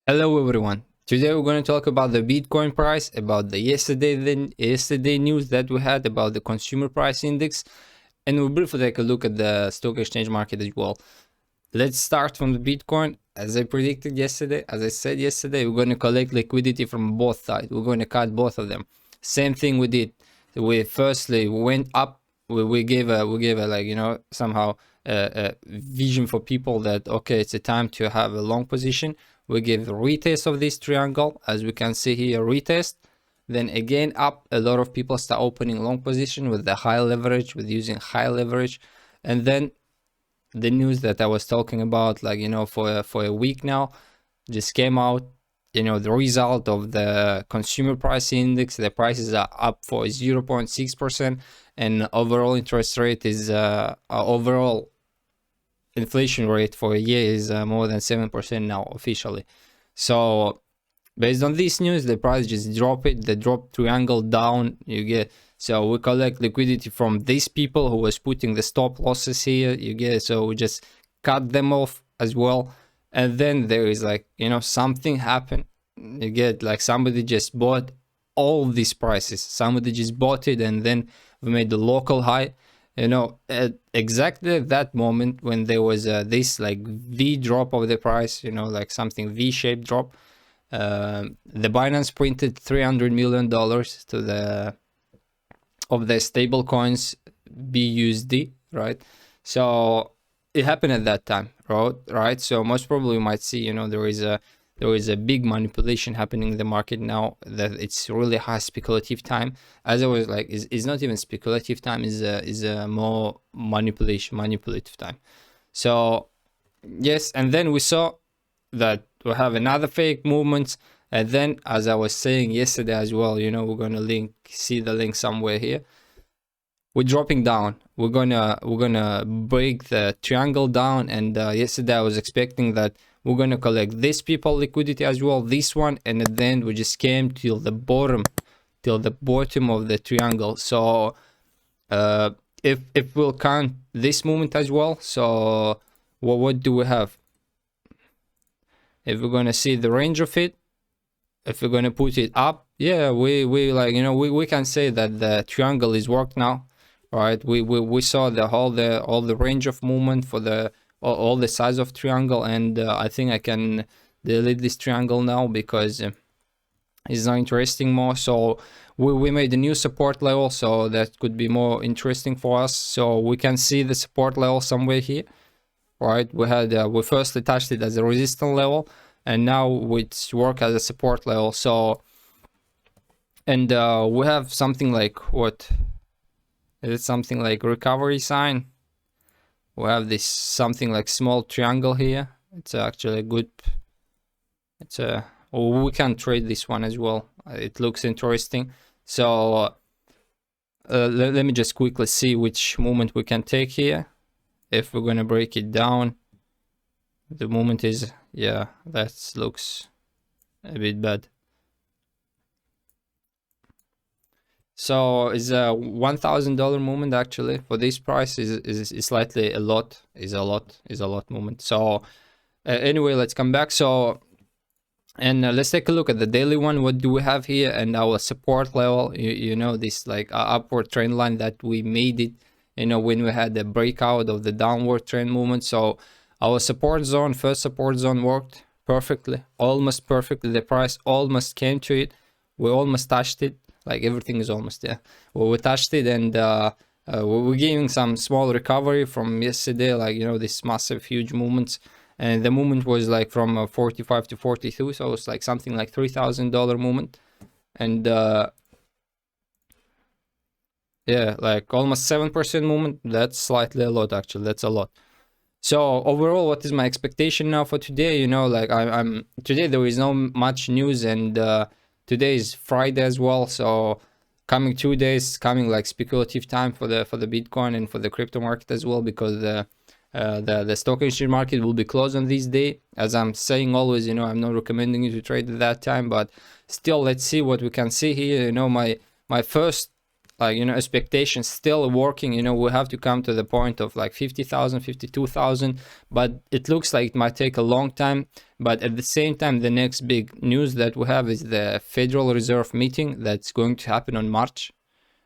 Hello everyone. Today we're going to talk about the Bitcoin price, about the yesterday news that we had about the consumer price index, and we'll briefly take a look at the stock exchange market as well. Let's start from the Bitcoin. As I predicted yesterday, as I said yesterday, we're going to collect liquidity from both sides. We're going to cut both of them. Same thing we did. We firstly went up. We gave a somehow a vision for people that okay, it's a time to have a long position. We give a retest of this triangle, as we can see here, retest. Then again up, a lot of people start opening long position with the high leverage, with using high leverage. And then the news that I was talking about, for a week now, just came out. The result of the consumer price index, the prices are up for 0.6%, and overall interest rate is overall inflation rate for a year is more than 7% now officially. So based on this news, the price just drop it, the drop triangle down, you get. So we collect liquidity from these people who was putting the stop losses here, you get. So we just cut them off as well. And then there is something happened, you get, like somebody just bought all these prices, somebody just bought it, and then we made the local high. At exactly that moment when there was this like V drop of the price, like something V-shaped drop, the Binance printed $300 million to the of the stable coins BUSD, right? So it happened at that time, right? So most probably you might see, there is a big manipulation happening in the market now, that it's really high speculative time. As I was like, is not even speculative time, is a more manipulative time. So yes, and then we saw that we have another fake movement. And then, as I was saying yesterday as well, we're gonna see the link somewhere here. We're dropping down. We're gonna break the triangle down. And yesterday I was expecting that we're gonna collect this people liquidity as well, this one, and then we just came till the bottom of the triangle. So if we'll count this movement as well, so what do we have? If we're gonna see the range of it, if we're gonna put it up, yeah, we can say that the triangle is worked now, right? We saw all the range of movement for all the size of triangle, and I think I can delete this triangle now because it's not interesting more. So we made a new support level, so that could be more interesting for us. So we can see the support level somewhere here, right? We first attached it as a resistance level, and now it's work as a support level. So, and we have something like, what is it, something like recovery sign. We have this something like small triangle here. It's actually a good, we can trade this one as well. It looks interesting. So let me just quickly see which movement we can take here. If we're gonna break it down, the movement is, yeah, that looks a bit bad. So it's a $1,000 movement actually for this price is slightly a lot movement. So anyway, let's come back. So and let's take a look at the daily one. What do we have here? And our support level, this like upward trend line that we made it, when we had the breakout of the downward trend movement. So our support zone, first support zone, worked perfectly, almost perfectly. The price almost came to it. We almost touched it. Like everything is almost there. Well, we touched it, and we're giving some small recovery from yesterday, this massive huge movements. And the movement was like from 45 to 42, so it's like something like $3,000 movement. And yeah, like almost 7% movement. That's slightly a lot, actually. That's a lot. So overall, what is my expectation now for today? I'm today there is no much news, and today is Friday as well. So coming 2 days, coming like speculative time for the Bitcoin and for the crypto market as well, because the stock exchange market will be closed on this day. As I'm saying always, I'm not recommending you to trade at that time, but still, let's see what we can see here. My first like, you know, expectations still working. You know, we have to come to the point of like 50,000, 52,000, but it looks like it might take a long time. But at the same time, the next big news that we have is the Federal Reserve meeting that's going to happen on March,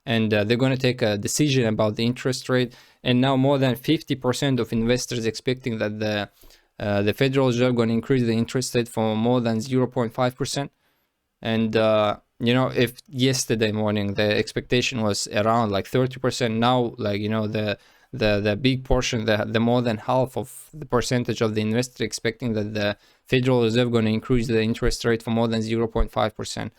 and they're going to take a decision about the interest rate. And now more than 50% of investors expecting that the Federal Reserve going to increase the interest rate for more than 0.5%. And you know, if yesterday morning the expectation was around like 30%, now, like, you know, the big portion, the more than half of the percentage of the investor expecting that the Federal Reserve going to increase the interest rate for more than 0.5%.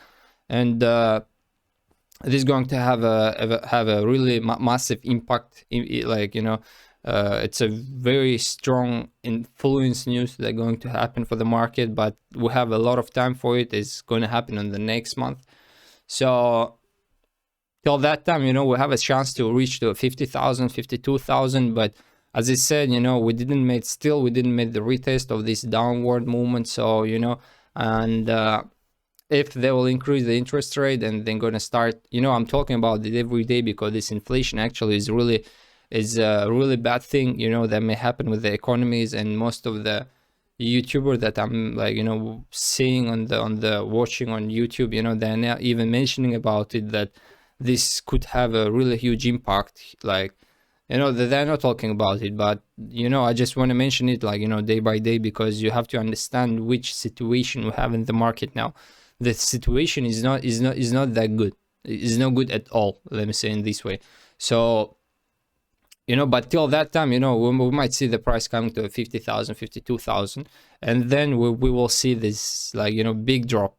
And this is going to have a really massive impact like, you know, it's a very strong influence news that are going to happen for the market, but we have a lot of time for it. It's going to happen in the next month. So till that time, you know, we have a chance to reach to 50,000, 52,000. But as I said, you know, we didn't make the retest of this downward movement. So, you know, and if they will increase the interest rate and then going to start, you know, I'm talking about it every day because this inflation actually is a really bad thing, you know, that may happen with the economies. And most of the YouTuber that I'm, like, you know, seeing on the watching on YouTube, you know, they're not even mentioning about it, that this could have a really huge impact. Like, you know, they're not talking about it, but, you know, I just want to mention it, like, you know, day by day, because you have to understand which situation we have in the market now. The situation is not that good. It's not good at all, let me say in this way. So, you know, but till that time, you know, we might see the price coming to 50,000, 52,000, and then we will see this, like, you know, big drop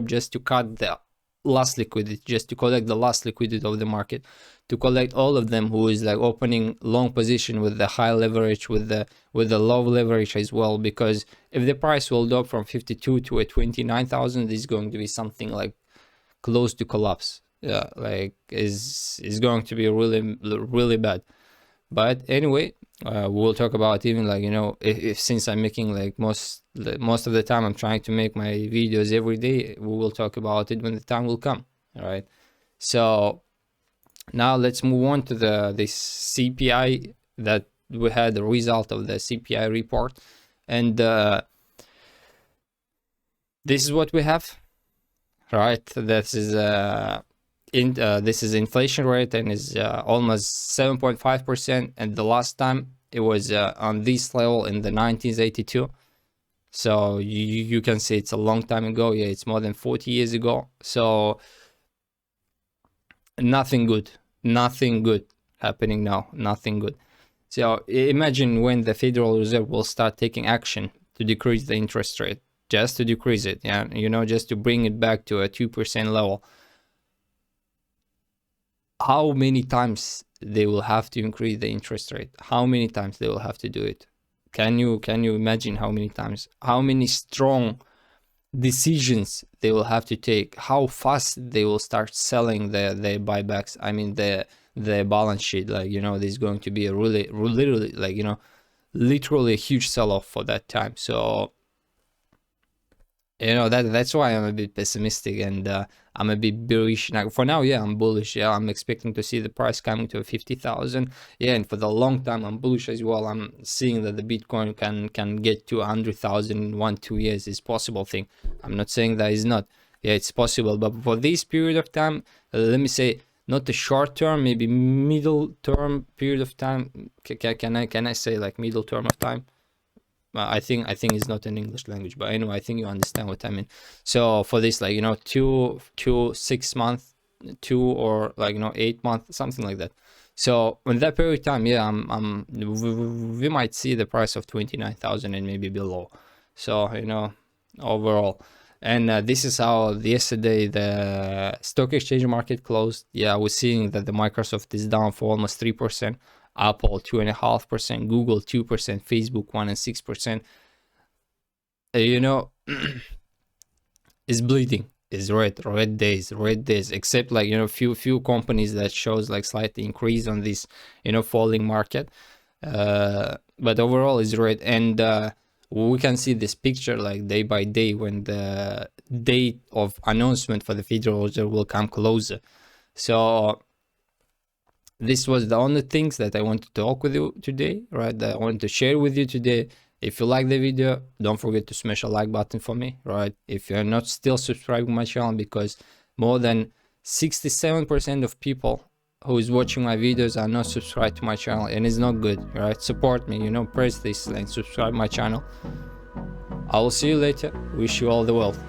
just to cut the last liquidity, just to collect the last liquidity of the market, to collect all of them who is like opening long position with the high leverage, with the low leverage as well. Because if the price will drop from 52 to a 29,000, this is going to be something like close to collapse. Yeah, like is going to be really bad. But anyway, we'll talk about, even, like, you know, if since I'm making like most of the time I'm trying to make my videos every day, we will talk about it when the time will come. All right, so now let's move on to this CPI, that we had the result of the CPI report. And this is what we have, right? This is this is inflation rate, and is almost 7.5%, and the last time it was on this level in the 1982. So you can see it's a long time ago. Yeah, it's more than 40 years ago. So nothing good happening now, nothing good. So imagine when the Federal Reserve will start taking action to decrease the interest rate, just to decrease it, yeah, you know, just to bring it back to a 2% level. How many times they will have to increase the interest rate? How many times they will have to do it? Can you imagine how many times? How many strong decisions they will have to take? How fast they will start selling the buybacks? I mean the balance sheet, like, you know, there's going to be a literally, like, you know, literally a huge sell-off for that time. So, you know, that's why I'm a bit pessimistic, and I'm a bit bearish. Now, for now, yeah, I'm bullish. Yeah, I'm expecting to see the price coming to 50,000. Yeah, and for the long time, I'm bullish as well. I'm seeing that the Bitcoin can get to 100,000 in 1-2 years. Is possible thing. I'm not saying that is not. Yeah, it's possible. But for this period of time, let me say, not the short term, maybe middle term period of time. Can I say like middle term of time? I think it's not an English language, but anyway, I think you understand what I mean. So for this, like, you know, 6 months, 2, or like, you know, 8 months, something like that. So in that period of time, yeah, we might see the price of 29,000 and maybe below. So, you know, overall. And this is how yesterday the stock exchange market closed. Yeah, we're seeing that the Microsoft is down for almost 3%. Apple 2.5%, Google 2%, Facebook 1.6%. You know, is bleeding. Is red days, except, like, you know, few companies that shows like slight increase on this, you know, falling market. But overall is red. And we can see this picture like day by day when the date of announcement for the Federal Reserve will come closer. So this was the only things that I want to talk with you today, right? That I want to share with you today. If you like the video, don't forget to smash a like button for me, right? If you're not still subscribed to my channel, because more than 67% of people who is watching my videos are not subscribed to my channel, and it's not good, right? Support me, you know, press this and subscribe my channel. I will see you later. Wish you all the wealth.